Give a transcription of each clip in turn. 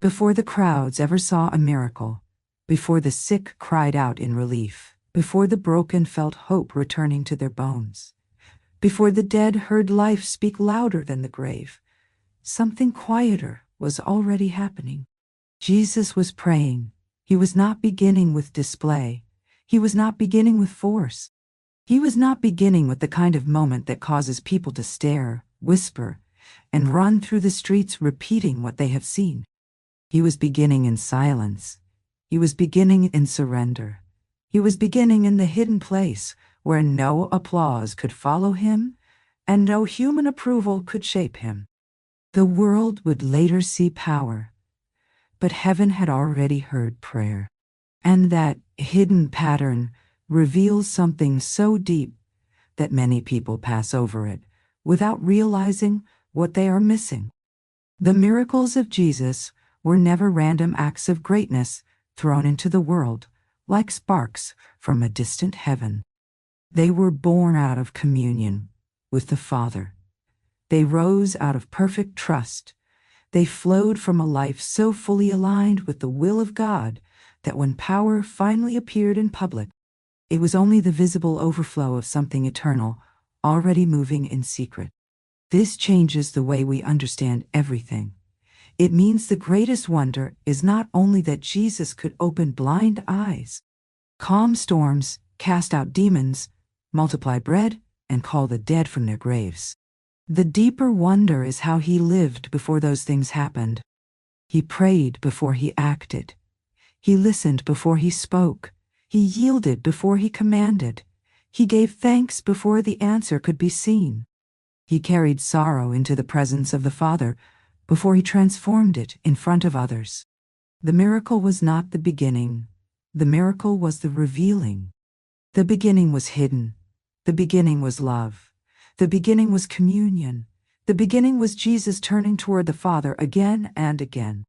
Before the crowds ever saw a miracle, before the sick cried out in relief, before the broken felt hope returning to their bones, before the dead heard life speak louder than the grave, something quieter was already happening. Jesus was praying. He was not beginning with display. He was not beginning with force. He was not beginning with the kind of moment that causes people to stare, whisper, and run through the streets repeating what they have seen. He was beginning in silence. He was beginning in surrender. He was beginning in the hidden place where no applause could follow him and no human approval could shape him. The world would later see power, but heaven had already heard prayer. And that hidden pattern reveals something so deep that many people pass over it without realizing what they are missing. The miracles of Jesus were never random acts of greatness thrown into the world like sparks from a distant heaven. They were born out of communion with the Father. They rose out of perfect trust. They flowed from a life so fully aligned with the will of God that when power finally appeared in public, it was only the visible overflow of something eternal, already moving in secret. This changes the way we understand everything. It means the greatest wonder is not only that Jesus could open blind eyes, calm storms, cast out demons, multiply bread, and call the dead from their graves. The deeper wonder is how he lived before those things happened. He prayed before he acted. He listened before he spoke. He yielded before he commanded. He gave thanks before the answer could be seen. He carried sorrow into the presence of the Father before he transformed it in front of others. The miracle was not the beginning. The miracle was the revealing. The beginning was hidden. The beginning was love. The beginning was communion. The beginning was Jesus turning toward the Father again and again.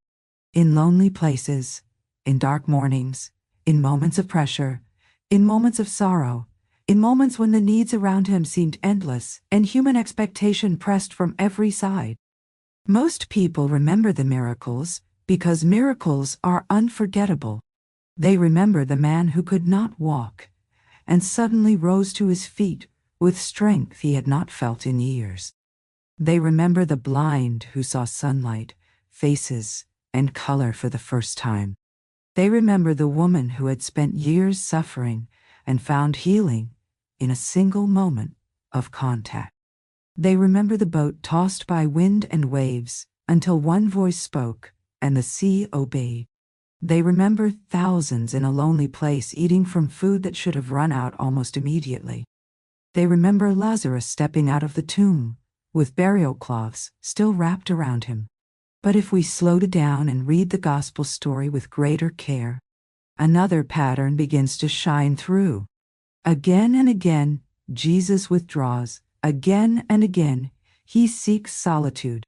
In lonely places, in dark mornings, in moments of pressure, in moments of sorrow, in moments when the needs around him seemed endless and human expectation pressed from every side. Most people remember the miracles because miracles are unforgettable. They remember the man who could not walk and suddenly rose to his feet with strength he had not felt in years. They remember the blind who saw sunlight, faces, and color for the first time. They remember the woman who had spent years suffering and found healing in a single moment of contact. They remember the boat tossed by wind and waves until one voice spoke and the sea obeyed. They remember thousands in a lonely place eating from food that should have run out almost immediately. They remember Lazarus stepping out of the tomb with burial cloths still wrapped around him. But if we slow down and read the gospel story with greater care, another pattern begins to shine through. Again and again, Jesus withdraws. Again and again, he seeks solitude.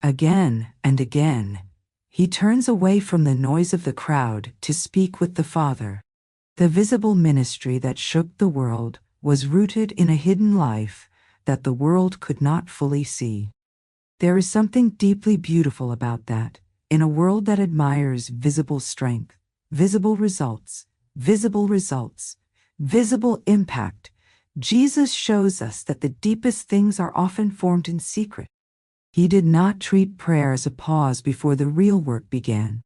Again and again, he turns away from the noise of the crowd to speak with the Father. The visible ministry that shook the world was rooted in a hidden life that the world could not fully see. There is something deeply beautiful about that. In a world that admires visible strength, visible results, visible impact, Jesus shows us that the deepest things are often formed in secret. He did not treat prayer as a pause before the real work began.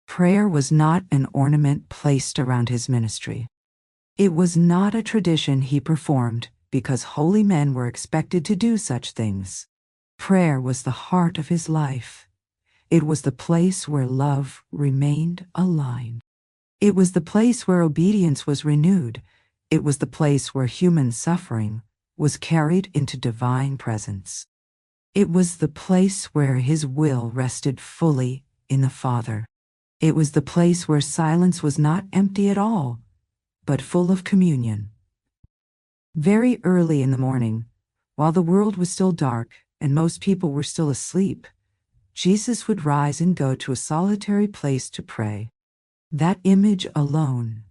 Prayer was not an ornament placed around his ministry. It was not a tradition he performed because holy men were expected to do such things. Prayer was the heart of his life. It was the place where love remained aligned. It was the place where obedience was renewed. It was the place where human suffering was carried into divine presence. It was the place where his will rested fully in the Father. It was the place where silence was not empty at all, but full of communion. Very early in the morning, while the world was still dark and most people were still asleep, Jesus would rise and go to a solitary place to pray. That image alone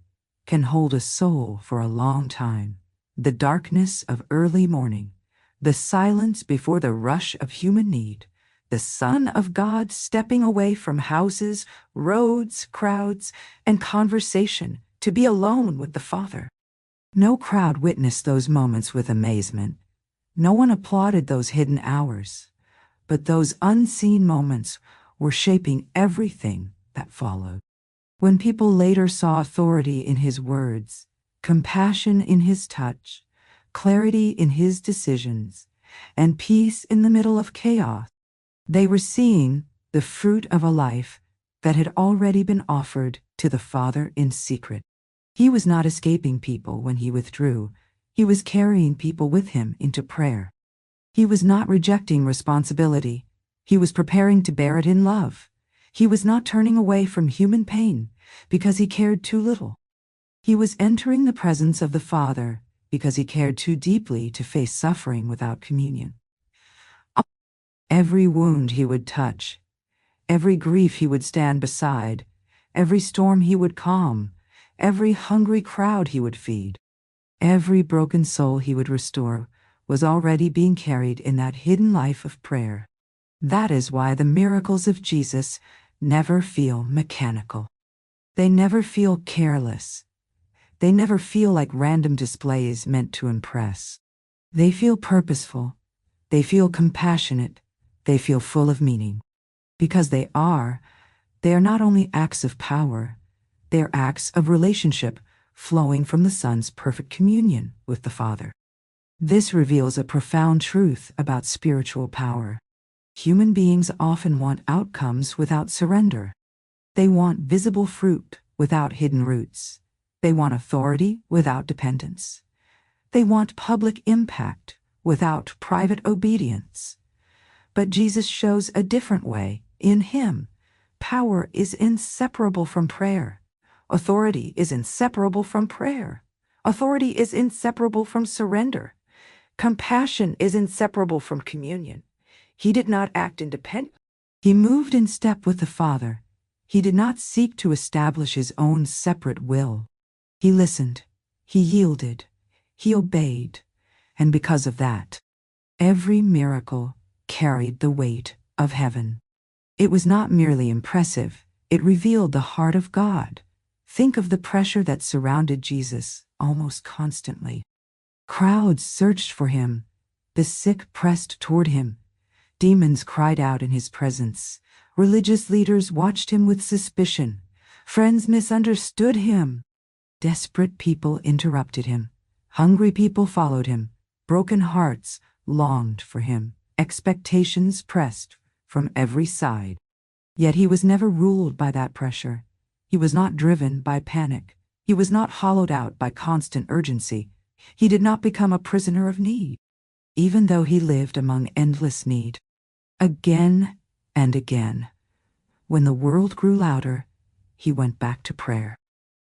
can hold a soul for a long time. The darkness of early morning, the silence before the rush of human need, the Son of God stepping away from houses, roads, crowds, and conversation to be alone with the Father. No crowd witnessed those moments with amazement. No one applauded those hidden hours. But those unseen moments were shaping everything that followed. When people later saw authority in his words, compassion in his touch, clarity in his decisions, and peace in the middle of chaos, they were seeing the fruit of a life that had already been offered to the Father in secret. He was not escaping people when he withdrew. He was carrying people with him into prayer. He was not rejecting responsibility. He was preparing to bear it in love. He was not turning away from human pain because he cared too little. He was entering the presence of the Father because he cared too deeply to face suffering without communion. Every wound he would touch, every grief he would stand beside, every storm he would calm, every hungry crowd he would feed, every broken soul he would restore was already being carried in that hidden life of prayer. That is why the miracles of Jesus never feel mechanical. They never feel careless. They never feel like random displays meant to impress. They feel purposeful. They feel compassionate. They feel full of meaning. Because they are not only acts of power, they are acts of relationship flowing from the Son's perfect communion with the Father. This reveals a profound truth about spiritual power. Human beings often want outcomes without surrender. They want visible fruit without hidden roots. They want authority without dependence. They want public impact without private obedience. But Jesus shows a different way. In him, power is inseparable from prayer. Authority is inseparable from prayer. Authority is inseparable from surrender. Compassion is inseparable from communion. He did not act independently. He moved in step with the Father. He did not seek to establish his own separate will. He listened. He yielded. He obeyed. And because of that, every miracle carried the weight of heaven. It was not merely impressive. It revealed the heart of God. Think of the pressure that surrounded Jesus almost constantly. Crowds searched for him. The sick pressed toward him. Demons cried out in his presence. Religious leaders watched him with suspicion. Friends misunderstood him. Desperate people interrupted him. Hungry people followed him. Broken hearts longed for him. Expectations pressed from every side. Yet he was never ruled by that pressure. He was not driven by panic. He was not hollowed out by constant urgency. He did not become a prisoner of need, even though he lived among endless need. Again and again, when the world grew louder, he went back to prayer.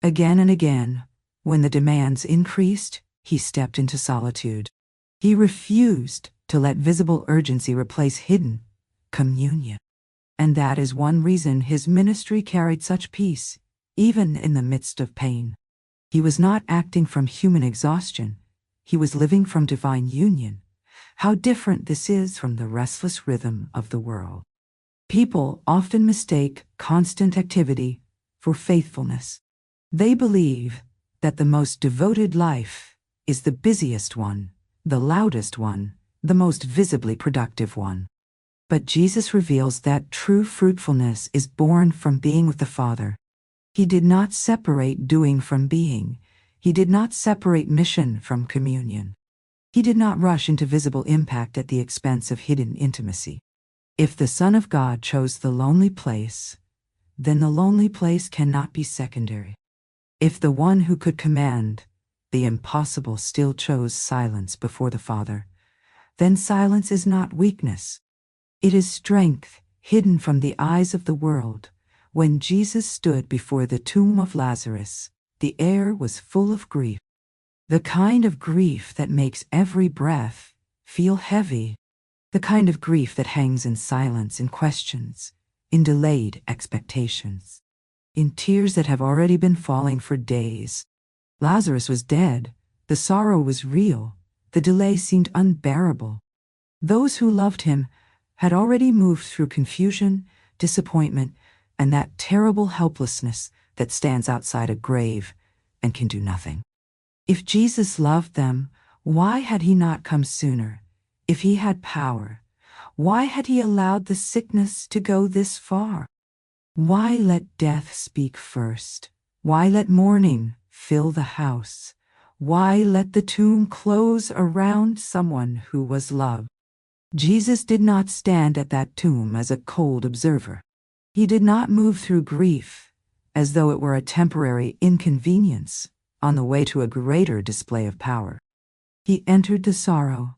Again and again, when the demands increased, he stepped into solitude. He refused to let visible urgency replace hidden communion. And that is one reason his ministry carried such peace, even in the midst of pain. He was not acting from human exhaustion. He was living from divine union. How different this is from the restless rhythm of the world. People often mistake constant activity for faithfulness. They believe that the most devoted life is the busiest one, the loudest one, the most visibly productive one. But Jesus reveals that true fruitfulness is born from being with the Father. He did not separate doing from being. He did not separate mission from communion. He did not rush into visible impact at the expense of hidden intimacy. If the Son of God chose the lonely place, then the lonely place cannot be secondary. If the one who could command the impossible still chose silence before the Father, then silence is not weakness. It is strength hidden from the eyes of the world. When Jesus stood before the tomb of Lazarus, the air was full of grief. The kind of grief that makes every breath feel heavy. The kind of grief that hangs in silence, in questions, in delayed expectations, in tears that have already been falling for days. Lazarus was dead. The sorrow was real. The delay seemed unbearable. Those who loved him had already moved through confusion, disappointment, and that terrible helplessness that stands outside a grave and can do nothing. If Jesus loved them, why had he not come sooner? If he had power, why had he allowed the sickness to go this far? Why let death speak first? Why let mourning fill the house? Why let the tomb close around someone who was loved? Jesus did not stand at that tomb as a cold observer. He did not move through grief as though it were a temporary inconvenience on the way to a greater display of power. He entered the sorrow.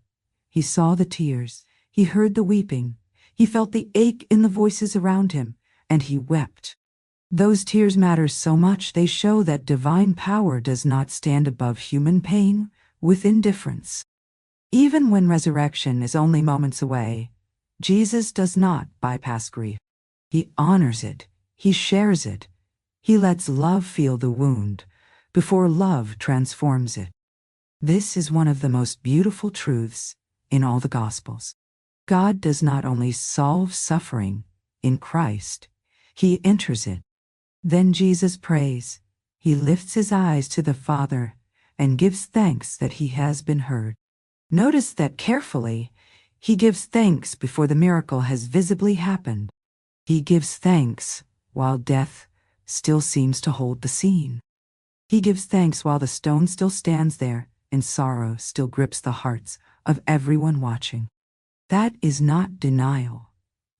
He saw the tears. He heard the weeping. He felt the ache in the voices around him, and he wept. Those tears matter so much. They show that divine power does not stand above human pain with indifference. Even when resurrection is only moments away, Jesus does not bypass grief. He honors it. He shares it. He lets love feel the wound before love transforms it. This is one of the most beautiful truths in all the Gospels. God does not only solve suffering in Christ, he enters it. Then Jesus prays. He lifts his eyes to the Father and gives thanks that he has been heard. Notice that carefully. He gives thanks before the miracle has visibly happened. He gives thanks while death still seems to hold the scene. He gives thanks while the stone still stands there and sorrow still grips the hearts of everyone watching. That is not denial.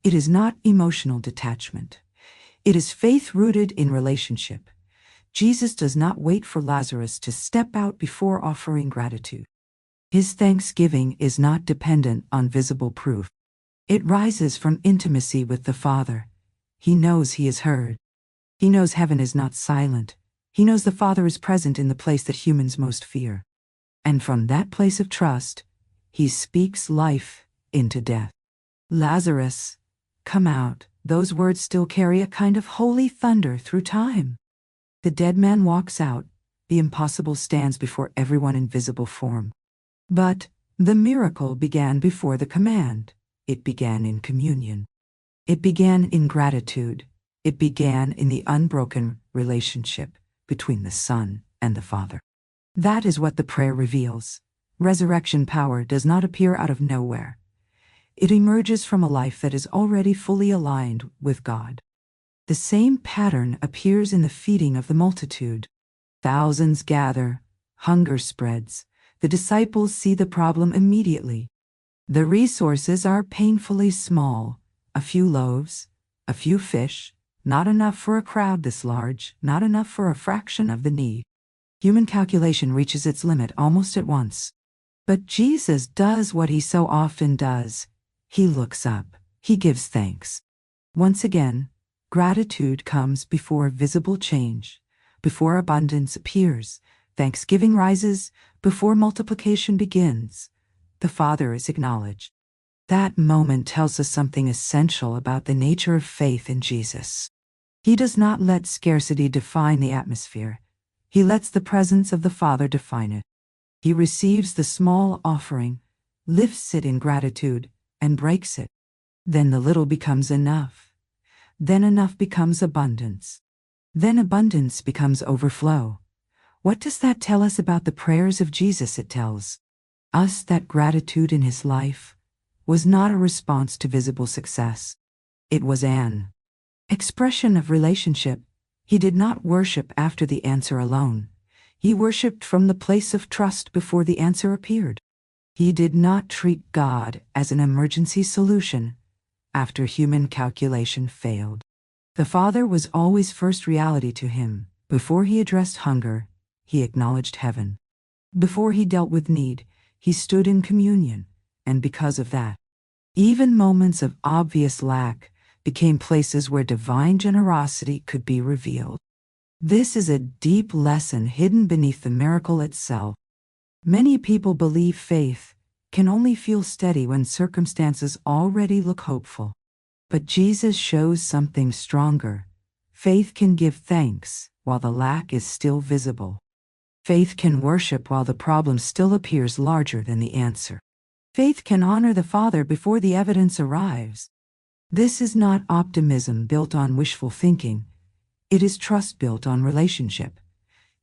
It is not emotional detachment. It is faith rooted in relationship. Jesus does not wait for Lazarus to step out before offering gratitude. His thanksgiving is not dependent on visible proof. It rises from intimacy with the Father. He knows he is heard. He knows heaven is not silent. He knows the Father is present in the place that humans most fear. And from that place of trust, he speaks life into death. Lazarus, come out. Those words still carry a kind of holy thunder through time. The dead man walks out. The impossible stands before everyone in visible form. But the miracle began before the command. It began in communion. It began in gratitude. It began in the unbroken relationship between the Son and the Father. That is what the prayer reveals. Resurrection power does not appear out of nowhere. It emerges from a life that is already fully aligned with God. The same pattern appears in the feeding of the multitude. Thousands gather, hunger spreads. The disciples see the problem immediately. The resources are painfully small. A few loaves, a few fish, not enough for a crowd this large, not enough for a fraction of the need. Human calculation reaches its limit almost at once. But Jesus does what he so often does. He looks up. He gives thanks. Once again, gratitude comes before visible change, before abundance appears. Thanksgiving rises before multiplication begins. The Father is acknowledged. That moment tells us something essential about the nature of faith in Jesus. He does not let scarcity define the atmosphere. He lets the presence of the Father define it. He receives the small offering, lifts it in gratitude, and breaks it. Then the little becomes enough. Then enough becomes abundance. Then abundance becomes overflow. What does that tell us about the prayers of Jesus? It tells us that gratitude in his life was not a response to visible success. It was an expression of relationship. He did not worship after the answer alone. He worshipped from the place of trust before the answer appeared. He did not treat God as an emergency solution after human calculation failed. The Father was always first reality to him. Before he addressed hunger, he acknowledged heaven. Before he dealt with need, he stood in communion, and because of that, even moments of obvious lack became places where divine generosity could be revealed. This is a deep lesson hidden beneath the miracle itself. Many people believe faith can only feel steady when circumstances already look hopeful. But Jesus shows something stronger. Faith can give thanks while the lack is still visible. Faith can worship while the problem still appears larger than the answer. Faith can honor the Father before the evidence arrives. This is not optimism built on wishful thinking. It is trust built on relationship.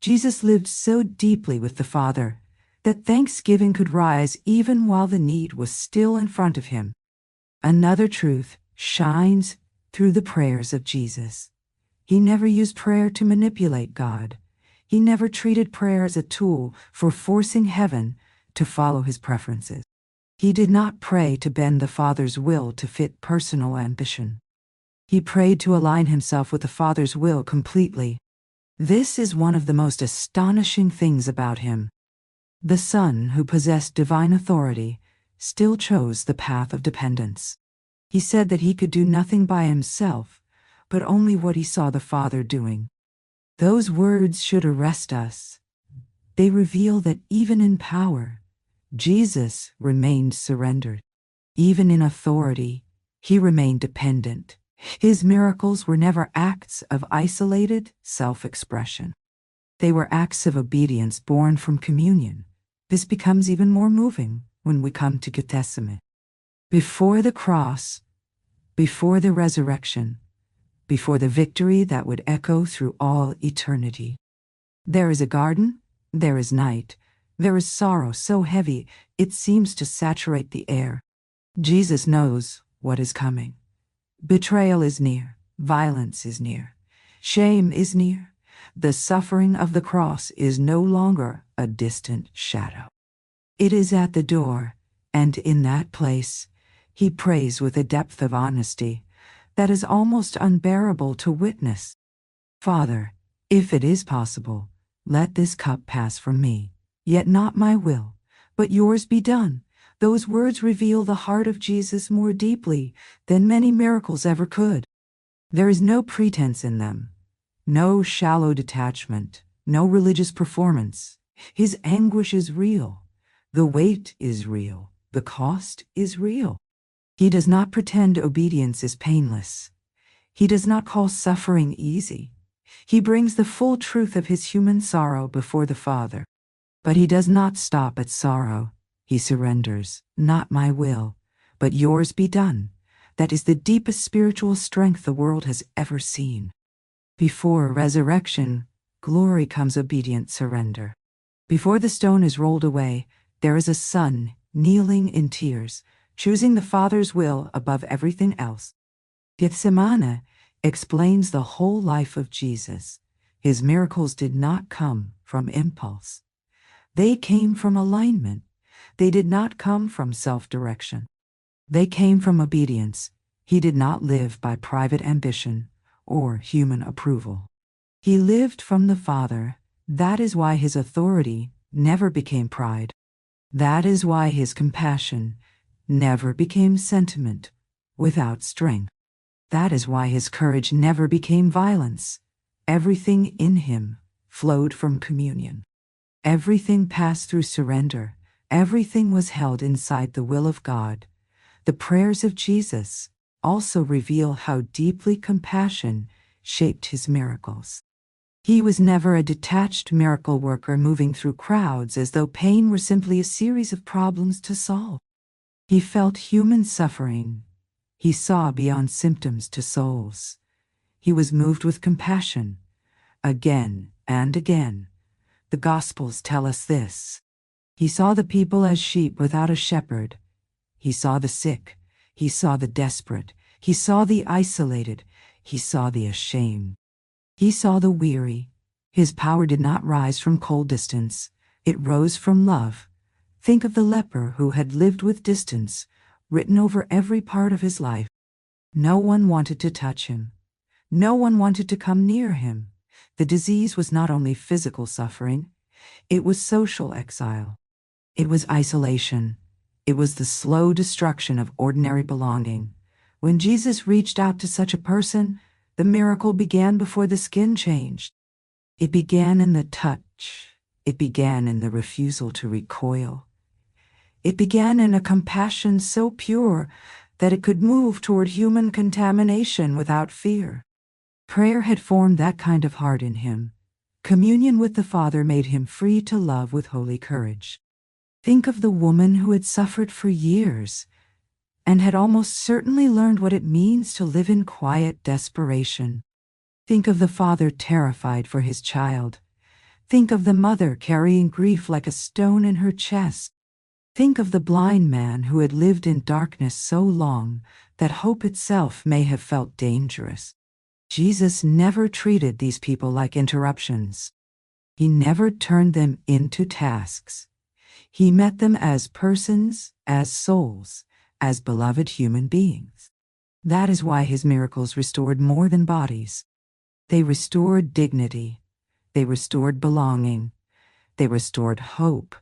Jesus lived so deeply with the Father that thanksgiving could rise even while the need was still in front of him. Another truth shines through the prayers of Jesus. He never used prayer to manipulate God. He never treated prayer as a tool for forcing heaven to follow his preferences. He did not pray to bend the Father's will to fit personal ambition. He prayed to align himself with the Father's will completely. This is one of the most astonishing things about him. The Son, who possessed divine authority, still chose the path of dependence. He said that he could do nothing by himself, but only what he saw the Father doing. Those words should arrest us. They reveal that even in power, Jesus remained surrendered. Even in authority, he remained dependent. His miracles were never acts of isolated self-expression. They were acts of obedience born from communion. This becomes even more moving when we come to Gethsemane. Before the cross, before the resurrection, before the victory that would echo through all eternity. There is a garden, there is night, there is sorrow so heavy it seems to saturate the air. Jesus knows what is coming. Betrayal is near, violence is near, shame is near. The suffering of the cross is no longer a distant shadow. It is at the door, and in that place, he prays with a depth of honesty that is almost unbearable to witness. Father, if it is possible, let this cup pass from me. Yet not my will, but yours be done. Those words reveal the heart of Jesus more deeply than many miracles ever could. There is no pretense in them, no shallow detachment, no religious performance. His anguish is real. The weight is real. The cost is real. He does not pretend obedience is painless. He does not call suffering easy. He brings the full truth of his human sorrow before the Father. But he does not stop at sorrow. He surrenders, not my will, but yours be done. That is the deepest spiritual strength the world has ever seen. Before resurrection, glory comes obedient surrender. Before the stone is rolled away, there is a son kneeling in tears, choosing the Father's will above everything else. Gethsemane explains the whole life of Jesus. His miracles did not come from impulse. They came from alignment. They did not come from self-direction. They came from obedience. He did not live by private ambition or human approval. He lived from the Father. That is why his authority never became pride. That is why his compassion never became sentiment without strength. That is why his courage never became violence. Everything in him flowed from communion. Everything passed through surrender. Everything was held inside the will of God. The prayers of Jesus also reveal how deeply compassion shaped his miracles. He was never a detached miracle worker moving through crowds as though pain were simply a series of problems to solve. He felt human suffering. He saw beyond symptoms to souls. He was moved with compassion. Again and again, the Gospels tell us this. He saw the people as sheep without a shepherd. He saw the sick. He saw the desperate. He saw the isolated. He saw the ashamed. He saw the weary. His power did not rise from cold distance. It rose from love. Think of the leper who had lived with distance, written over every part of his life. No one wanted to touch him. No one wanted to come near him. The disease was not only physical suffering, it was social exile. It was isolation. It was the slow destruction of ordinary belonging. When Jesus reached out to such a person, the miracle began before the skin changed. It began in the touch. It began in the refusal to recoil. It began in a compassion so pure that it could move toward human contamination without fear. Prayer had formed that kind of heart in him. Communion with the Father made him free to love with holy courage. Think of the woman who had suffered for years and had almost certainly learned what it means to live in quiet desperation. Think of the father terrified for his child. Think of the mother carrying grief like a stone in her chest. Think of the blind man who had lived in darkness so long that hope itself may have felt dangerous. Jesus never treated these people like interruptions. He never turned them into tasks. He met them as persons, as souls, as beloved human beings. That is why his miracles restored more than bodies. They restored dignity. They restored belonging. They restored hope.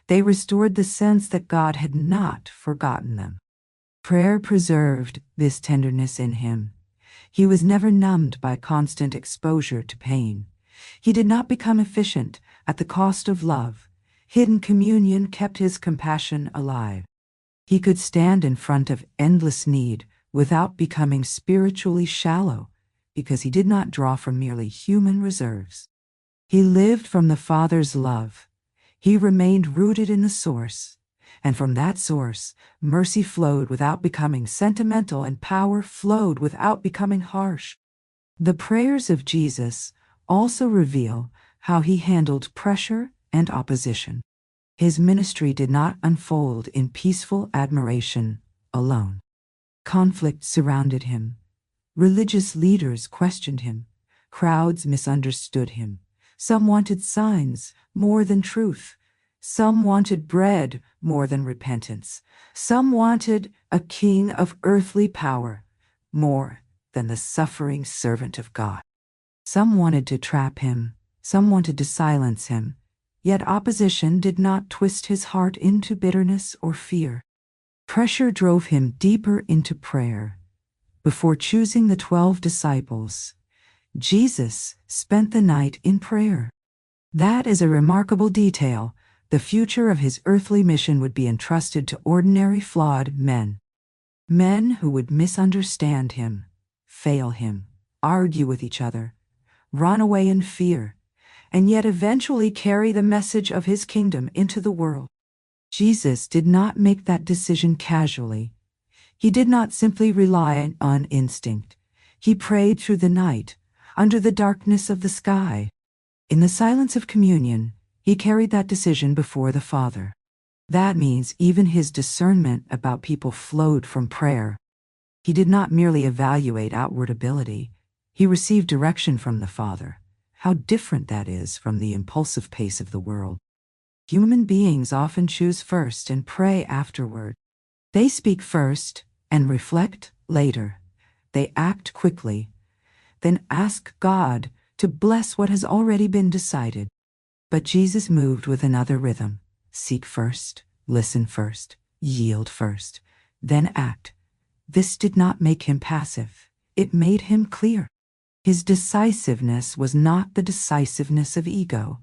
They restored the sense that God had not forgotten them. Prayer preserved this tenderness in him. He was never numbed by constant exposure to pain. He did not become efficient at the cost of love. Hidden communion kept his compassion alive. He could stand in front of endless need without becoming spiritually shallow, because he did not draw from merely human reserves. He lived from the Father's love. He remained rooted in the source, and from that source, mercy flowed without becoming sentimental and power flowed without becoming harsh. The prayers of Jesus also reveal how he handled pressure and opposition. His ministry did not unfold in peaceful admiration alone. Conflict surrounded him. Religious leaders questioned him. Crowds misunderstood him. Some wanted signs more than truth. Some wanted bread more than repentance. Some wanted a king of earthly power more than the suffering servant of God. Some wanted to trap him. Some wanted to silence him. Yet opposition did not twist his heart into bitterness or fear. Pressure drove him deeper into prayer. Before choosing the 12 disciples, Jesus spent the night in prayer. That is a remarkable detail. The future of his earthly mission would be entrusted to ordinary flawed men. Men who would misunderstand him, fail him, argue with each other, run away in fear, and yet eventually carry the message of his kingdom into the world. Jesus did not make that decision casually. He did not simply rely on instinct. He prayed through the night, under the darkness of the sky. In the silence of communion, he carried that decision before the Father. That means even his discernment about people flowed from prayer. He did not merely evaluate outward ability. He received direction from the Father. How different that is from the impulsive pace of the world. Human beings often choose first and pray afterward. They speak first and reflect later. They act quickly, then ask God to bless what has already been decided. But Jesus moved with another rhythm. Seek first, listen first, yield first, then act. This did not make him passive. It made him clear. His decisiveness was not the decisiveness of ego.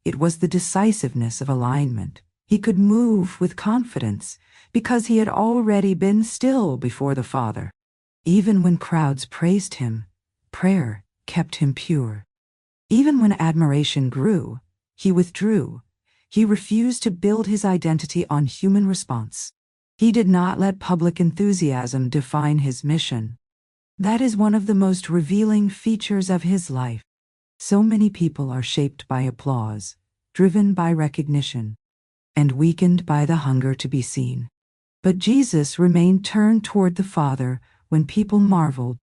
It was the decisiveness of alignment. He could move with confidence because he had already been still before the Father. Even when crowds praised him, prayer kept him pure. Even when admiration grew, he withdrew. He refused to build his identity on human response. He did not let public enthusiasm define his mission. That is one of the most revealing features of his life. So many people are shaped by applause, driven by recognition, and weakened by the hunger to be seen. But Jesus remained turned toward the Father when people marveled.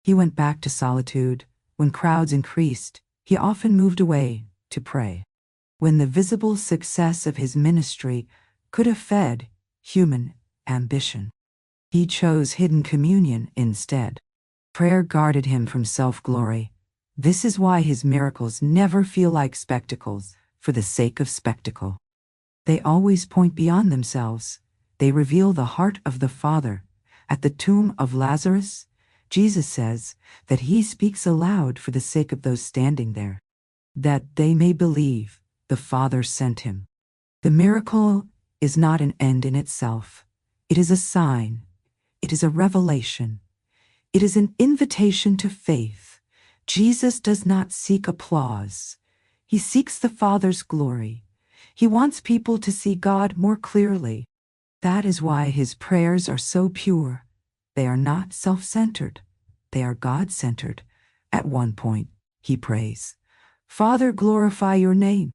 He went back to solitude. When crowds increased, he often moved away to pray. When the visible success of his ministry could have fed human ambition, he chose hidden communion instead. Prayer guarded him from self-glory. This is why his miracles never feel like spectacles for the sake of spectacle. They always point beyond themselves. They reveal the heart of the Father. At the tomb of Lazarus, Jesus says that he speaks aloud for the sake of those standing there, that they may believe the Father sent him. The miracle is not an end in itself. It is a sign. It is a revelation. It is an invitation to faith. Jesus does not seek applause. He seeks the Father's glory. He wants people to see God more clearly. That is why his prayers are so pure. They are not self-centered. They are God-centered. At one point, he prays, "Father, glorify your name."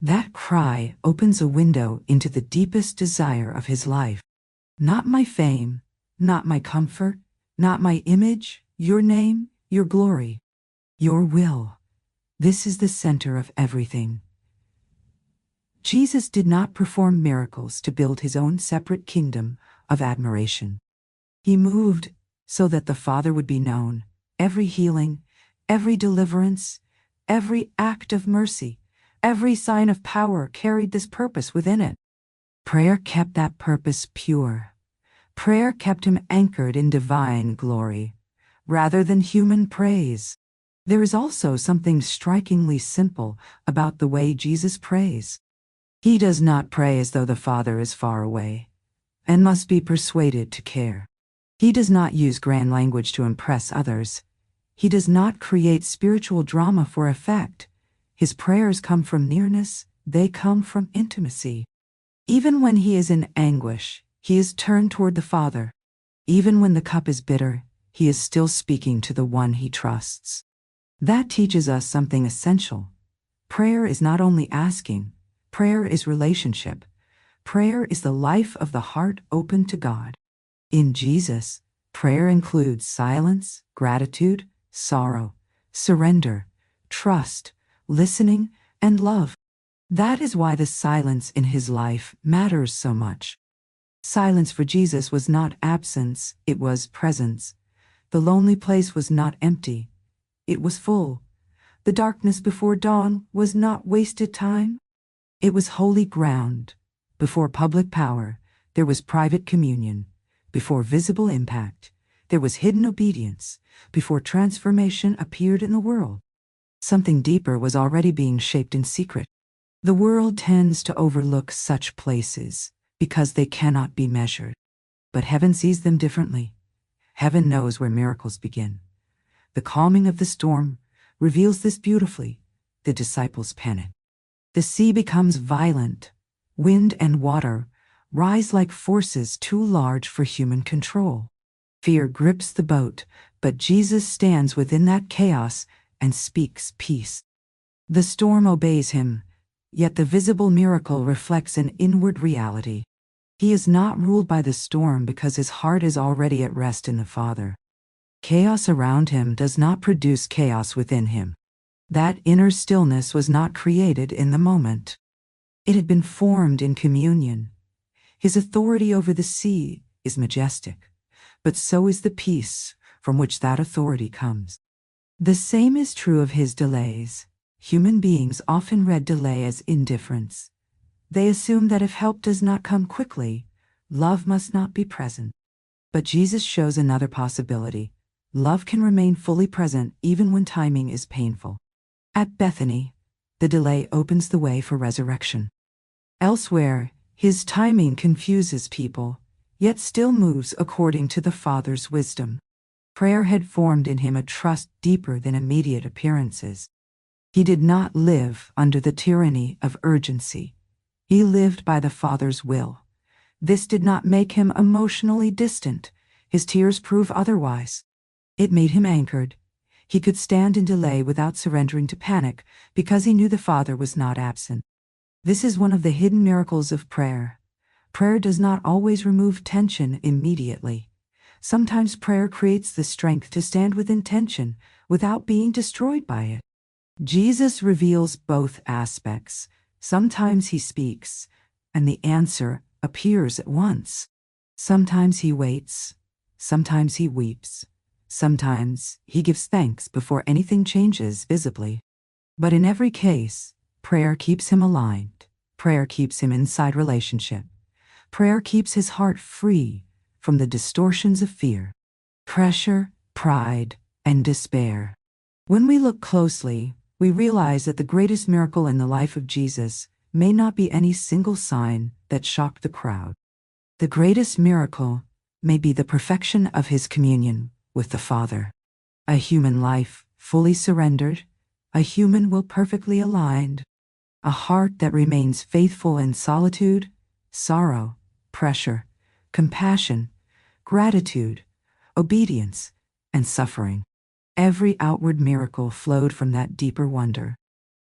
That cry opens a window into the deepest desire of his life. Not my fame, not my comfort, not my image, your name, your glory, your will. This is the center of everything. Jesus did not perform miracles to build his own separate kingdom of admiration. He moved so that the Father would be known. Every healing, every deliverance, every act of mercy, every sign of power carried this purpose within it. Prayer kept that purpose pure. Prayer kept him anchored in divine glory, rather than human praise. There is also something strikingly simple about the way Jesus prays. He does not pray as though the Father is far away and must be persuaded to care. He does not use grand language to impress others. He does not create spiritual drama for effect. His prayers come from nearness, they come from intimacy. Even when he is in anguish, he is turned toward the Father. Even when the cup is bitter, he is still speaking to the one he trusts. That teaches us something essential. Prayer is not only asking, prayer is relationship. Prayer is the life of the heart open to God. In Jesus, prayer includes silence, gratitude, sorrow, surrender, trust, listening, and love. That is why the silence in his life matters so much. Silence for Jesus was not absence, it was presence. The lonely place was not empty, it was full. The darkness before dawn was not wasted time, it was holy ground. Before public power, there was private communion. Before visible impact, there was hidden obedience. Before transformation appeared in the world, something deeper was already being shaped in secret. The world tends to overlook such places because they cannot be measured. But heaven sees them differently. Heaven knows where miracles begin. The calming of the storm reveals this beautifully. The disciples panic. The sea becomes violent. Wind and water rise like forces too large for human control. Fear grips the boat, but Jesus stands within that chaos and speaks peace. The storm obeys him, yet the visible miracle reflects an inward reality. He is not ruled by the storm because his heart is already at rest in the Father. Chaos around him does not produce chaos within him. That inner stillness was not created in the moment. It had been formed in communion. His authority over the sea is majestic, but so is the peace from which that authority comes. The same is true of his delays. Human beings often read delay as indifference. They assume that if help does not come quickly, love must not be present. But Jesus shows another possibility. Love can remain fully present even when timing is painful. At Bethany, the delay opens the way for resurrection. Elsewhere, his timing confuses people, yet still moves according to the Father's wisdom. Prayer had formed in him a trust deeper than immediate appearances. He did not live under the tyranny of urgency. He lived by the Father's will. This did not make him emotionally distant. His tears prove otherwise. It made him anchored. He could stand in delay without surrendering to panic because he knew the Father was not absent. This is one of the hidden miracles of prayer. Prayer does not always remove tension immediately. Sometimes prayer creates the strength to stand with intention without being destroyed by it. Jesus reveals both aspects. Sometimes he speaks, and the answer appears at once. Sometimes he waits. Sometimes he weeps. Sometimes he gives thanks before anything changes visibly. But in every case, prayer keeps him aligned. Prayer keeps him inside relationship. Prayer keeps his heart free from the distortions of fear, pressure, pride, and despair. When we look closely, we realize that the greatest miracle in the life of Jesus may not be any single sign that shocked the crowd. The greatest miracle may be the perfection of his communion with the Father. A human life fully surrendered, a human will perfectly aligned. a heart that remains faithful in solitude, sorrow, pressure, compassion, gratitude, obedience, and suffering. Every outward miracle flowed from that deeper wonder.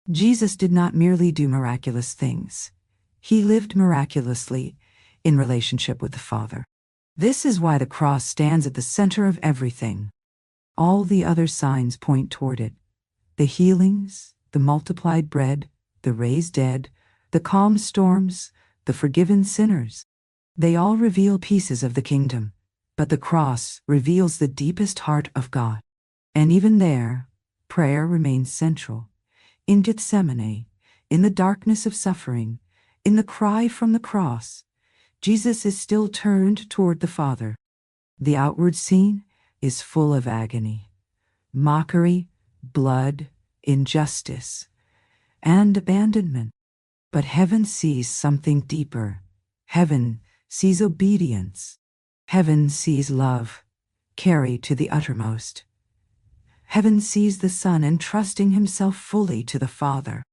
Jesus did not merely do miraculous things. He lived miraculously in relationship with the Father. This is why the cross stands at the center of everything. All the other signs point toward it. The healings, the multiplied bread, the raised dead, the calmed storms, the forgiven sinners. They all reveal pieces of the kingdom, but the cross reveals the deepest heart of God. And even there, prayer remains central. In Gethsemane, in the darkness of suffering, in the cry from the cross, Jesus is still turned toward the Father. The outward scene is full of agony, mockery, blood, injustice, and abandonment. But heaven sees something deeper. Heaven sees obedience. Heaven sees love, carried to the uttermost. Heaven sees the Son entrusting himself fully to the Father.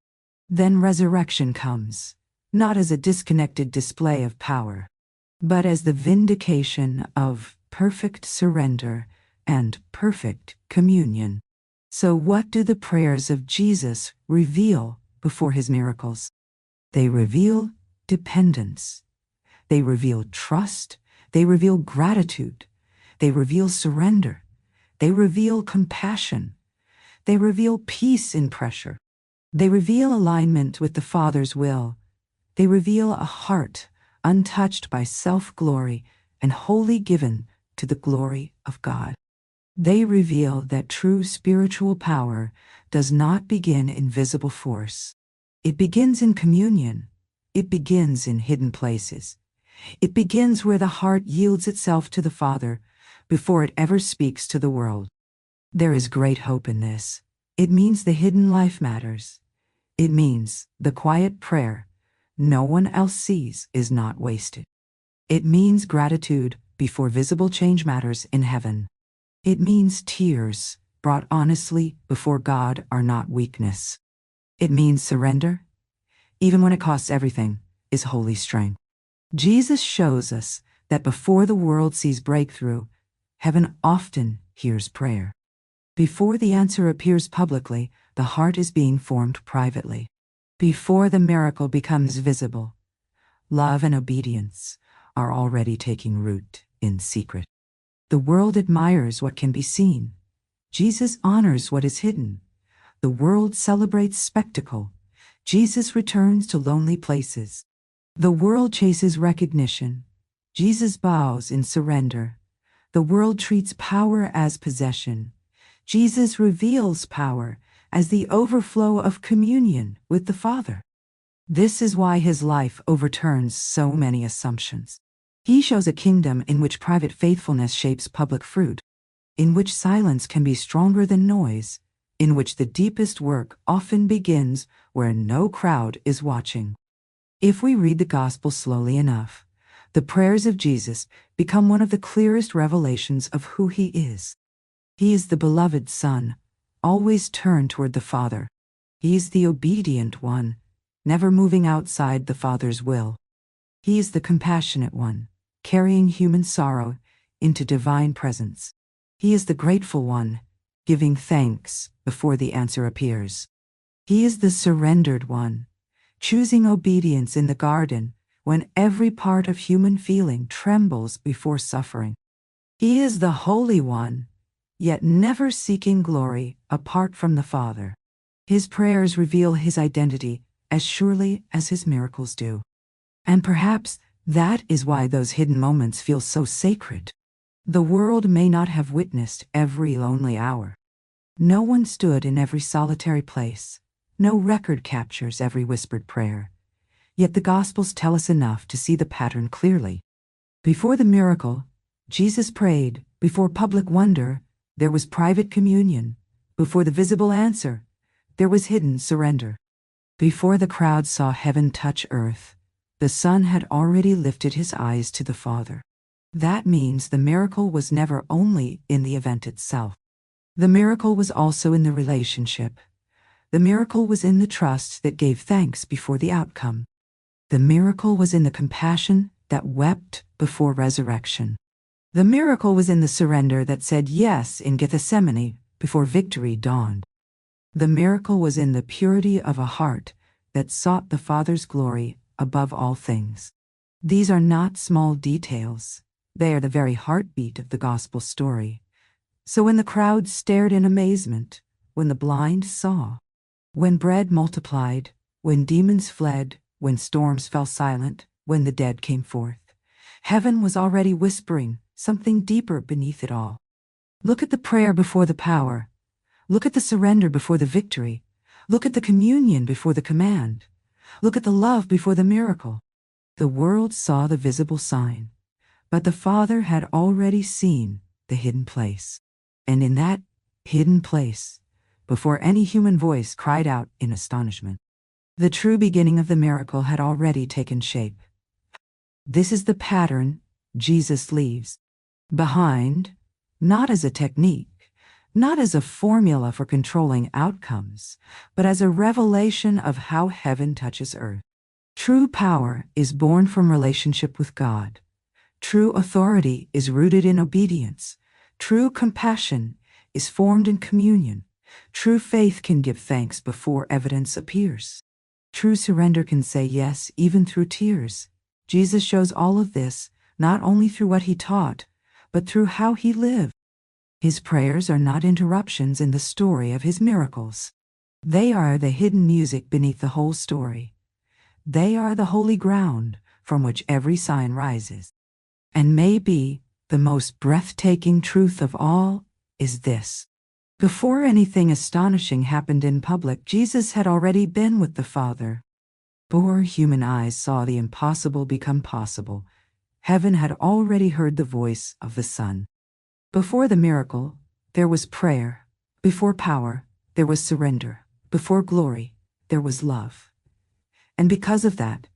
Then resurrection comes, not as a disconnected display of power, but as the vindication of perfect surrender and perfect communion. So what do the prayers of Jesus reveal before his miracles? They reveal dependence. They reveal trust. They reveal gratitude. They reveal surrender. They reveal compassion. They reveal peace in pressure. They reveal alignment with the Father's will. They reveal a heart untouched by self-glory and wholly given to the glory of God. They reveal that true spiritual power does not begin in visible force. It begins in communion. It begins in hidden places. It begins where the heart yields itself to the Father before it ever speaks to the world. There is great hope in this. It means the hidden life matters. It means the quiet prayer no one else sees is not wasted. It means gratitude before visible change matters in heaven. It means tears brought honestly before God are not weakness. It means surrender, even when it costs everything, is holy strength. Jesus shows us that before the world sees breakthrough, heaven often hears prayer. Before the answer appears publicly, the heart is being formed privately. Before the miracle becomes visible, love and obedience are already taking root in secret. The world admires what can be seen. Jesus honors what is hidden. The world celebrates spectacle. Jesus returns to lonely places. The world chases recognition. Jesus bows in surrender. The world treats power as possession. Jesus reveals power as the overflow of communion with the Father. This is why his life overturns so many assumptions. He shows a kingdom in which private faithfulness shapes public fruit, in which silence can be stronger than noise, in which the deepest work often begins where no crowd is watching. If we read the Gospel slowly enough, the prayers of Jesus become one of the clearest revelations of who he is. He is the beloved Son, always turned toward the Father. He is the obedient one, never moving outside the Father's will. He is the compassionate one, carrying human sorrow into divine presence. He is the grateful one, giving thanks before the answer appears. He is the surrendered one, choosing obedience in the garden when every part of human feeling trembles before suffering. He is the Holy One, yet never seeking glory apart from the Father. His prayers reveal his identity as surely as his miracles do. And perhaps that is why those hidden moments feel so sacred. The world may not have witnessed every lonely hour. No one stood in every solitary place. No record captures every whispered prayer. Yet the Gospels tell us enough to see the pattern clearly. Before the miracle, Jesus prayed. Before public wonder, there was private communion. Before the visible answer, there was hidden surrender. Before the crowd saw heaven touch earth, the Son had already lifted his eyes to the Father. That means the miracle was never only in the event itself. The miracle was also in the relationship. The miracle was in the trust that gave thanks before the outcome. The miracle was in the compassion that wept before resurrection. The miracle was in the surrender that said yes in Gethsemane before victory dawned. The miracle was in the purity of a heart that sought the Father's glory above all things. These are not small details. They are the very heartbeat of the gospel story. So when the crowd stared in amazement, when the blind saw, when bread multiplied, when demons fled, when storms fell silent, when the dead came forth, heaven was already whispering something deeper beneath it all. Look at the prayer before the power. Look at the surrender before the victory. Look at the communion before the command. Look at the love before the miracle. The world saw the visible sign, but the Father had already seen the hidden place. And in that hidden place, before any human voice cried out in astonishment, the true beginning of the miracle had already taken shape. This is the pattern Jesus leaves behind, not as a technique, not as a formula for controlling outcomes, but as a revelation of how heaven touches earth. True power is born from relationship with God. True authority is rooted in obedience. True compassion is formed in communion. True faith can give thanks before evidence appears. True surrender can say yes even through tears. Jesus shows all of this not only through what he taught, but through how he lived. His prayers are not interruptions in the story of his miracles. They are the hidden music beneath the whole story. They are the holy ground from which every sign rises. And maybe the most breathtaking truth of all is this. Before anything astonishing happened in public, Jesus had already been with the Father. Before human eyes saw the impossible become possible, heaven had already heard the voice of the Son. Before the miracle, there was prayer. Before power, there was surrender. Before glory, there was love. And because of that,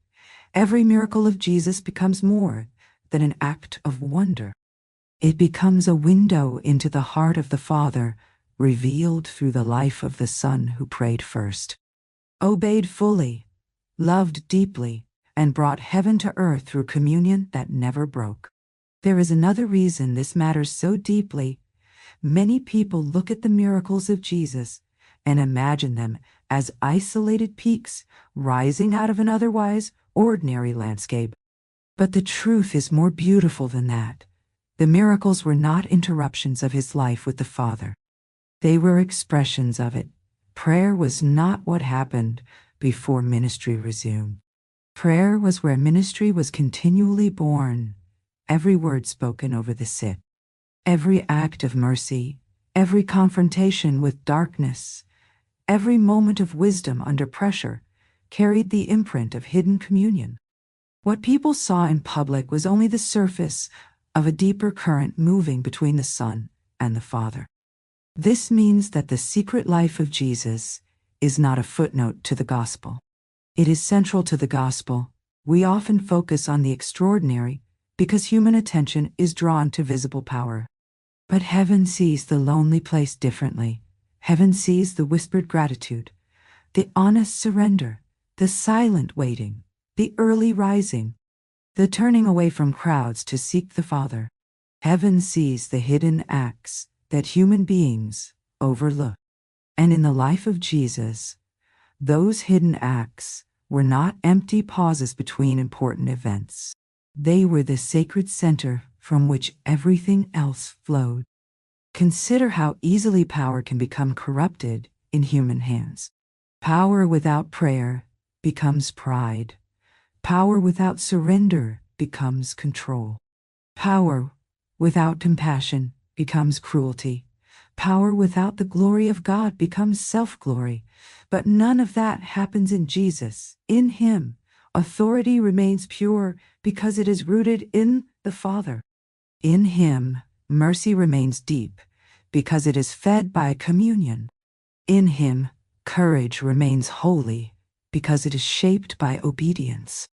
every miracle of Jesus becomes more than an act of wonder. It becomes a window into the heart of the Father, revealed through the life of the Son who prayed first, obeyed fully, loved deeply, and brought heaven to earth through communion that never broke. There is another reason this matters so deeply. Many people look at the miracles of Jesus and imagine them as isolated peaks rising out of an otherwise ordinary landscape. But the truth is more beautiful than that. The miracles were not interruptions of his life with the Father. They were expressions of it. Prayer was not what happened before ministry resumed. Prayer was where ministry was continually born. Every word spoken over the sick, every act of mercy, every confrontation with darkness, every moment of wisdom under pressure carried the imprint of hidden communion. What people saw in public was only the surface of a deeper current moving between the Son and the Father. This means that the secret life of Jesus is not a footnote to the gospel. It is central to the gospel. We often focus on the extraordinary because human attention is drawn to visible power. But heaven sees the lonely place differently. Heaven sees the whispered gratitude, the honest surrender, the silent waiting, the early rising, the turning away from crowds to seek the Father. Heaven sees the hidden acts that human beings overlook. And in the life of Jesus, those hidden acts were not empty pauses between important events. They were the sacred center from which everything else flowed. Consider how easily power can become corrupted in human hands. Power without prayer becomes pride. Power without surrender becomes control. Power without compassion becomes cruelty. Power without the glory of God becomes self-glory. But none of that happens in Jesus. In him, authority remains pure because it is rooted in the Father. In him, mercy remains deep because it is fed by communion. In him, courage remains holy because it is shaped by obedience.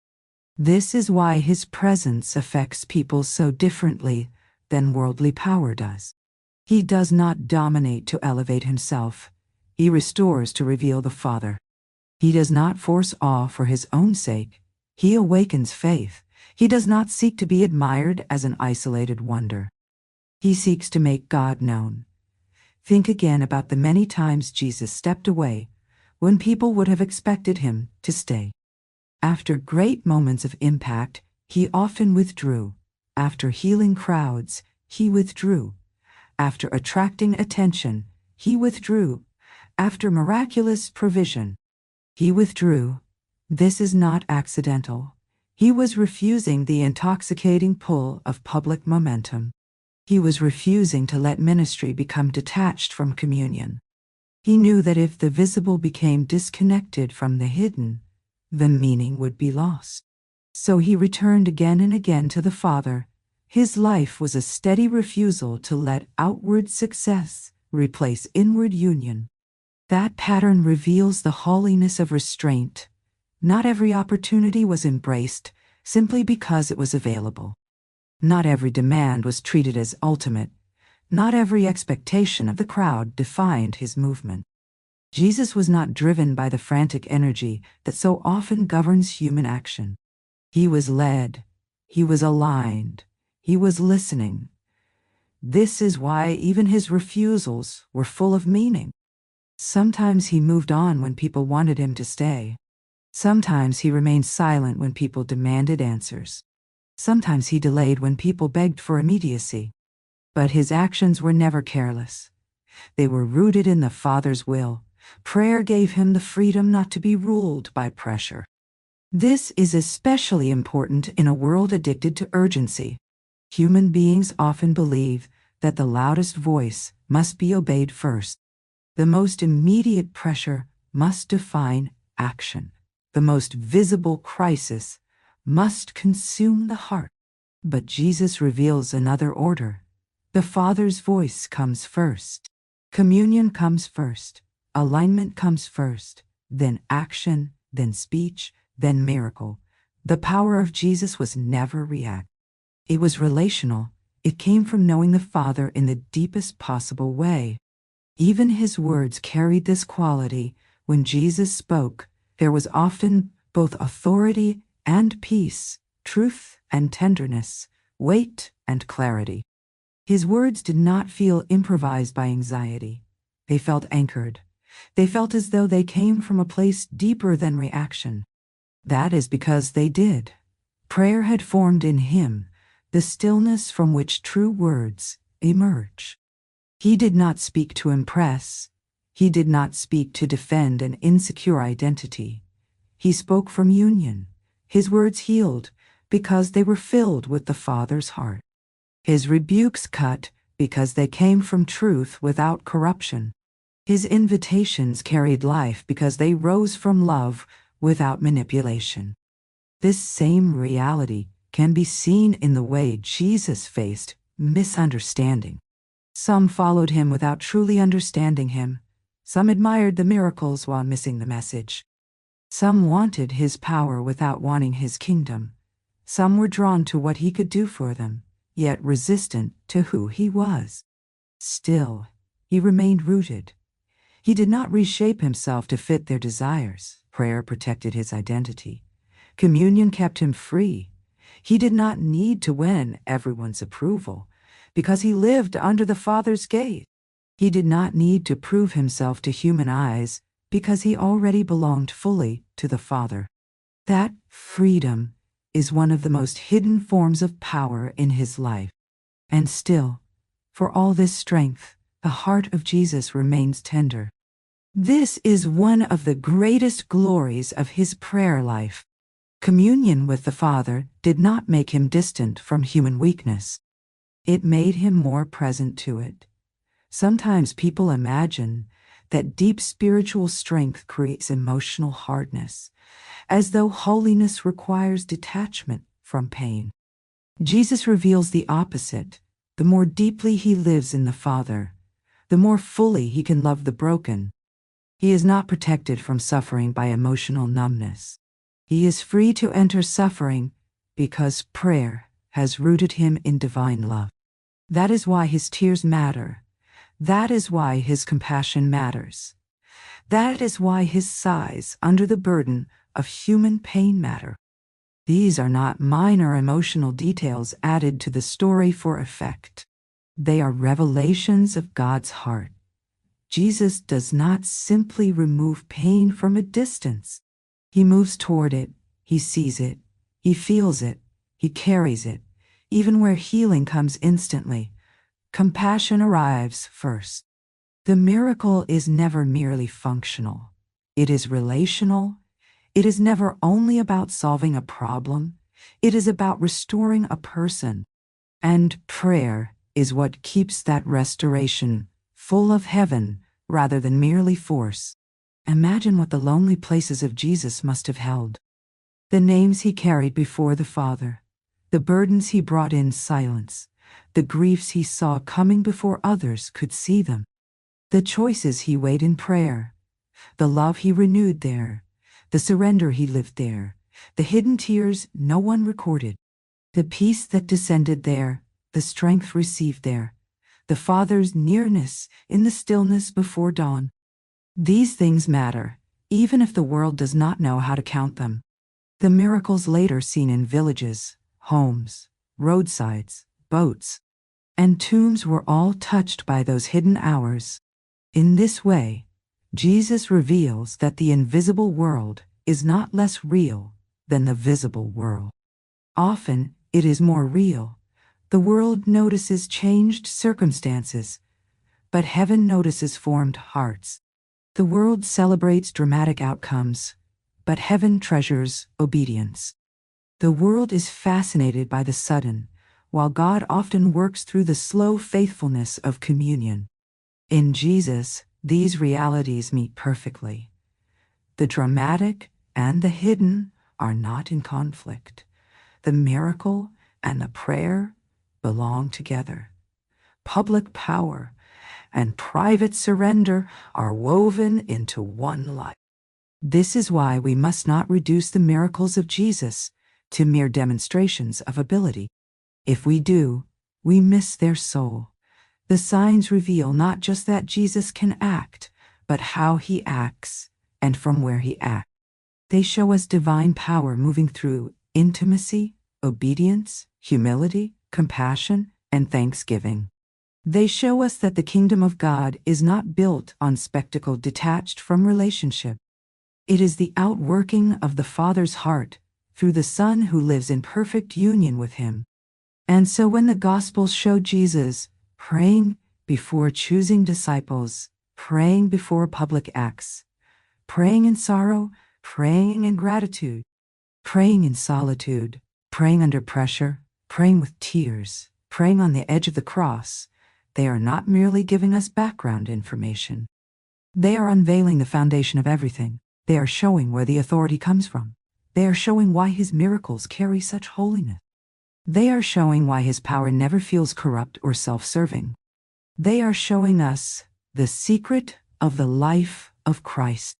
This is why his presence affects people so differently than worldly power does. He does not dominate to elevate himself. He restores to reveal the Father. He does not force awe for his own sake. He awakens faith. He does not seek to be admired as an isolated wonder. He seeks to make God known. Think again about the many times Jesus stepped away when people would have expected him to stay. After great moments of impact, he often withdrew. After healing crowds, he withdrew. After attracting attention, he withdrew. After miraculous provision, he withdrew. This is not accidental. He was refusing the intoxicating pull of public momentum. He was refusing to let ministry become detached from communion. He knew that if the visible became disconnected from the hidden, the meaning would be lost. So he returned again and again to the Father. His life was a steady refusal to let outward success replace inward union. That pattern reveals the holiness of restraint. Not every opportunity was embraced simply because it was available. Not every demand was treated as ultimate. Not every expectation of the crowd defined his movement. Jesus was not driven by the frantic energy that so often governs human action. He was led. He was aligned. He was listening. This is why even his refusals were full of meaning. Sometimes he moved on when people wanted him to stay. Sometimes he remained silent when people demanded answers. Sometimes he delayed when people begged for immediacy. But his actions were never careless. They were rooted in the Father's will. Prayer gave him the freedom not to be ruled by pressure. This is especially important in a world addicted to urgency. Human beings often believe that the loudest voice must be obeyed first. The most immediate pressure must define action. The most visible crisis must consume the heart. But Jesus reveals another order. The Father's voice comes first. Communion comes first. Alignment comes first. Then action, then speech, then miracle. The power of Jesus was never reactive. It was relational. It came from knowing the Father in the deepest possible way. Even his words carried this quality. When Jesus spoke, there was often both authority and peace, truth and tenderness, weight and clarity. His words did not feel improvised by anxiety. They felt anchored. They felt as though they came from a place deeper than reaction. That is because they did. Prayer had formed in him the stillness from which true words emerge. He did not speak to impress. He did not speak to defend an insecure identity. He spoke from union. His words healed because they were filled with the Father's heart. His rebukes cut because they came from truth without corruption. His invitations carried life because they rose from love without manipulation. This same reality can be seen in the way Jesus faced misunderstanding. Some followed him without truly understanding him. Some admired the miracles while missing the message. Some wanted his power without wanting his kingdom. Some were drawn to what he could do for them, yet resistant to who he was. Still, he remained rooted. He did not reshape himself to fit their desires. Prayer protected his identity. Communion kept him free. He did not need to win everyone's approval because he lived under the Father's gaze. He did not need to prove himself to human eyes because he already belonged fully to the Father. That freedom is one of the most hidden forms of power in his life. And still, for all this strength, the heart of Jesus remains tender. This is one of the greatest glories of his prayer life. Communion with the Father did not make him distant from human weakness. It made him more present to it. Sometimes people imagine that deep spiritual strength creates emotional hardness, as though holiness requires detachment from pain. Jesus reveals the opposite. The more deeply he lives in the Father, the more fully he can love the broken. He is not protected from suffering by emotional numbness. He is free to enter suffering because prayer has rooted him in divine love. That is why his tears matter. That is why his compassion matters. That is why his sighs under the burden of human pain matter. These are not minor emotional details added to the story for effect. They are revelations of God's heart. Jesus does not simply remove pain from a distance. He moves toward it, he sees it, he feels it, he carries it, even where healing comes instantly. Compassion arrives first. The miracle is never merely functional. It is relational. It is never only about solving a problem. It is about restoring a person. And prayer is what keeps that restoration full of heaven rather than merely force. Imagine what the lonely places of Jesus must have held. The names he carried before the Father, the burdens he brought in silence, the griefs he saw coming before others could see them, the choices he weighed in prayer, the love he renewed there, the surrender he lived there, the hidden tears no one recorded, the peace that descended there, the strength received there, the Father's nearness in the stillness before dawn. These things matter, even if the world does not know how to count them. The miracles later seen in villages, homes, roadsides, boats, and tombs were all touched by those hidden hours. In this way, Jesus reveals that the invisible world is not less real than the visible world. Often, it is more real. The world notices changed circumstances, but heaven notices formed hearts. The world celebrates dramatic outcomes, but heaven treasures obedience. The world is fascinated by the sudden, while God often works through the slow faithfulness of communion. In Jesus, these realities meet perfectly. The dramatic and the hidden are not in conflict. The miracle and the prayer belong together. Public power and private surrender are woven into one life. This is why we must not reduce the miracles of Jesus to mere demonstrations of ability. If we do, we miss their soul. The signs reveal not just that Jesus can act, but how he acts and from where he acts. They show us divine power moving through intimacy, obedience, humility, compassion, and thanksgiving. They show us that the kingdom of God is not built on spectacle detached from relationship. It is the outworking of the Father's heart through the Son who lives in perfect union with him. And so when the Gospels show Jesus praying before choosing disciples, praying before public acts, praying in sorrow, praying in gratitude, praying in solitude, praying under pressure, praying with tears, praying on the edge of the cross, they are not merely giving us background information. They are unveiling the foundation of everything. They are showing where the authority comes from. They are showing why his miracles carry such holiness. They are showing why his power never feels corrupt or self-serving. They are showing us the secret of the life of Christ.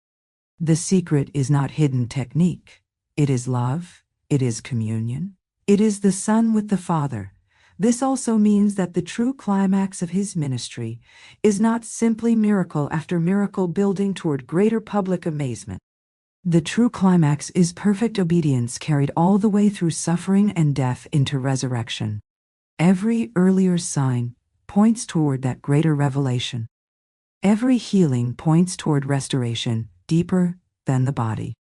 The secret is not hidden technique. It is love. It is communion. It is the Son with the Father. This also means that the true climax of his ministry is not simply miracle after miracle building toward greater public amazement. The true climax is perfect obedience carried all the way through suffering and death into resurrection. Every earlier sign points toward that greater revelation. Every healing points toward restoration deeper than the body.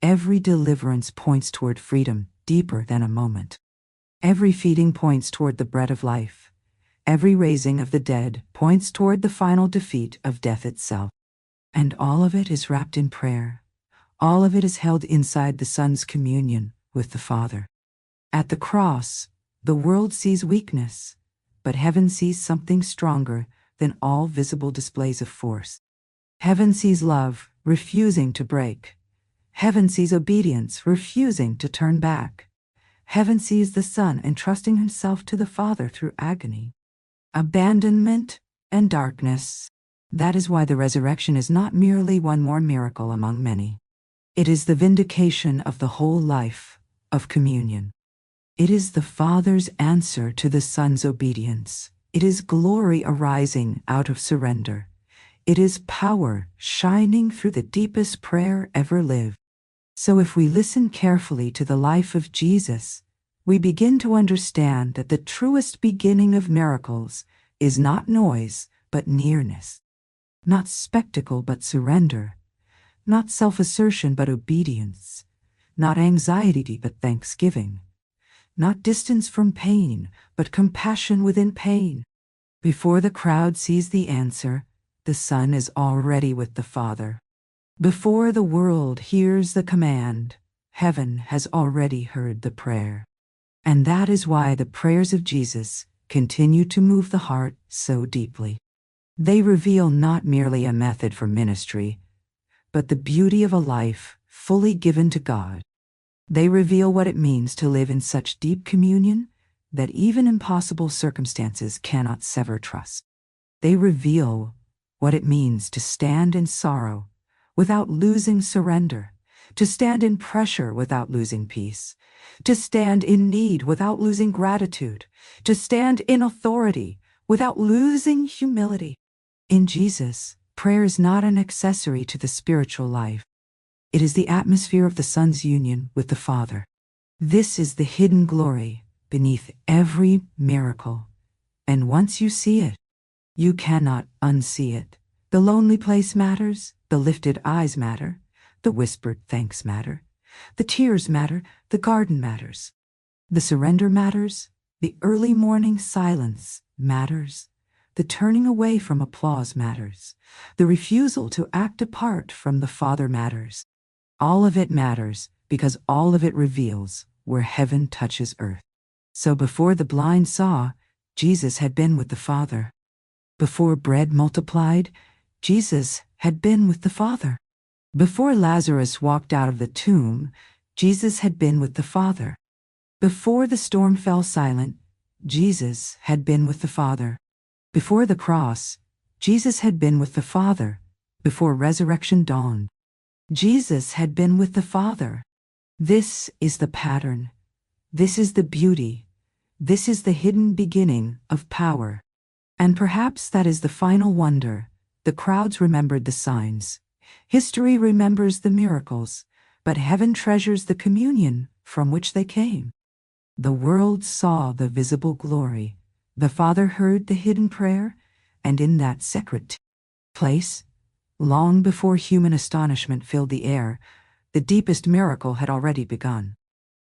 Every deliverance points toward freedom deeper than a moment. Every feeding points toward the bread of life. Every raising of the dead points toward the final defeat of death itself. And all of it is wrapped in prayer. All of it is held inside the Son's communion with the Father. At the cross, the world sees weakness, but heaven sees something stronger than all visible displays of force. Heaven sees love refusing to break. Heaven sees obedience refusing to turn back. Heaven sees the Son entrusting himself to the Father through agony, abandonment, and darkness. That is why the resurrection is not merely one more miracle among many. It is the vindication of the whole life of communion. It is the Father's answer to the Son's obedience. It is glory arising out of surrender. It is power shining through the deepest prayer ever lived. So if we listen carefully to the life of Jesus, we begin to understand that the truest beginning of miracles is not noise, but nearness. Not spectacle, but surrender. Not self-assertion, but obedience. Not anxiety, but thanksgiving. Not distance from pain, but compassion within pain. Before the crowd sees the answer, the Son is already with the Father. Before the world hears the command, heaven has already heard the prayer. And that is why the prayers of Jesus continue to move the heart so deeply. They reveal not merely a method for ministry, but the beauty of a life fully given to God. They reveal what it means to live in such deep communion that even impossible circumstances cannot sever trust. They reveal what it means to stand in sorrow without losing surrender, to stand in pressure without losing peace, to stand in need without losing gratitude, to stand in authority without losing humility. In Jesus, prayer is not an accessory to the spiritual life. It is the atmosphere of the Son's union with the Father. This is the hidden glory beneath every miracle. And once you see it, you cannot unsee it. The lonely place matters, the lifted eyes matter, the whispered thanks matter, the tears matter, the garden matters. The surrender matters, the early morning silence matters, the turning away from applause matters, the refusal to act apart from the Father matters. All of it matters because all of it reveals where heaven touches earth. So before the blind saw, Jesus had been with the Father. Before bread multiplied, Jesus had been with the Father. Before Lazarus walked out of the tomb, Jesus had been with the Father. Before the storm fell silent, Jesus had been with the Father. Before the cross, Jesus had been with the Father. Before resurrection dawned, Jesus had been with the Father. This is the pattern. This is the beauty. This is the hidden beginning of power. And perhaps that is the final wonder. The crowds remembered the signs. History remembers the miracles, but heaven treasures the communion from which they came. The world saw the visible glory. The Father heard the hidden prayer, and in that secret place, long before human astonishment filled the air, the deepest miracle had already begun.